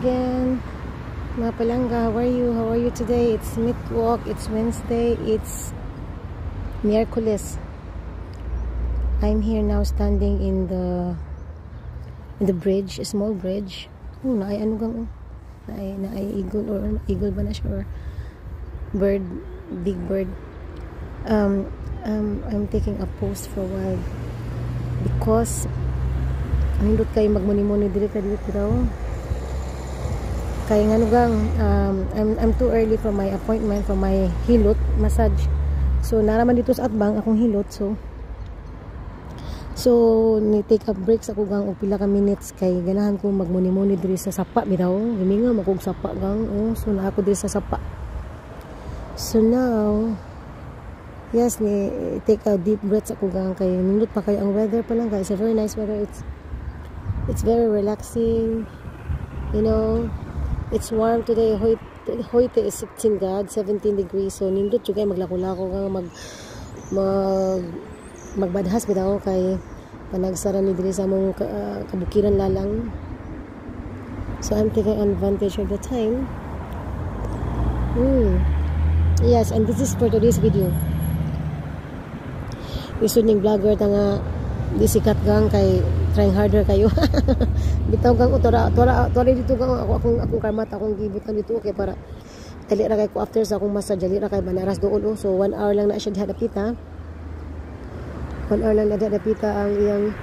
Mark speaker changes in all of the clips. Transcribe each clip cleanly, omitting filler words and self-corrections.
Speaker 1: again, mga palangga. How are you? How are you today? It's Meet Walk. It's Wednesday. It's Miyerkules. I'm here now standing in the bridge, a small bridge. Oh, naay ano gang naay eagle or eagle ba na siya or bird, big bird. I'm taking a pause for a while because nindot kayo magmuni-muni dili daw. Kaya nga nugang I'm too early for my appointment for my hilot massage. So naraman dito sa atbang akong hilot, so ni take a break sa kugang og pila ka minutes kay ganahan ko magmuni-muni diri sa sapa bitaw. Giminga makog sapa gang. So na ako diri sa sapa. So now yes, ni take a deep breath sa kugang kay nindot pa kay ang weather pa lang guys. It's a very nice weather. It's very relaxing. You know, it's warm today. Hoyte is 16 God, 17 degrees. So nindot jud kay maglako-lako nga magbadhas bitaw kay panagsara ni diri sa among kabukiran lalang. So I'm taking advantage of the time. Yes, and this is for today's video. Isod ning vlogger ta nga di sikat gang kay trying harder kayo. Bitaw gang tora dito gang akong karmat akong gibutan dito kay para dali ra kay ko after sa akong massage dali ra kay banaras dool. So 1 hour lang na siya diha dapita. 1 hour lang na diha dapita ang iyang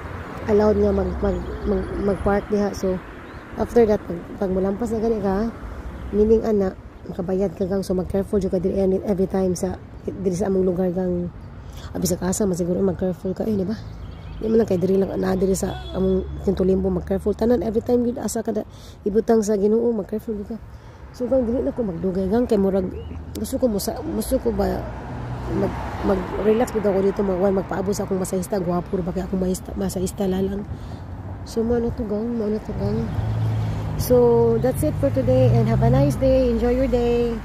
Speaker 1: allowed nga mag-park diha. So after that pag mulampas na gani ka meaning ana makabayad ka gang. So mag-careful jud ka diri every time sa diri sa among lugar gang abi sa kasa masiguro mag-careful ka di ba? Di man lang kay diri lang na diri sa among Tintulimbo mag-careful tanan every time gid asa kada ibutang sa Ginoo mag-careful ka. So gang dili na ko magdugay gang kay murag gusto ko ba mag-relax bitaw ko dito magpaabot sa akong masahista gwapo ba kay akong masahista lalang. So mo na to gang. So that's it for today and have a nice day. Enjoy your day.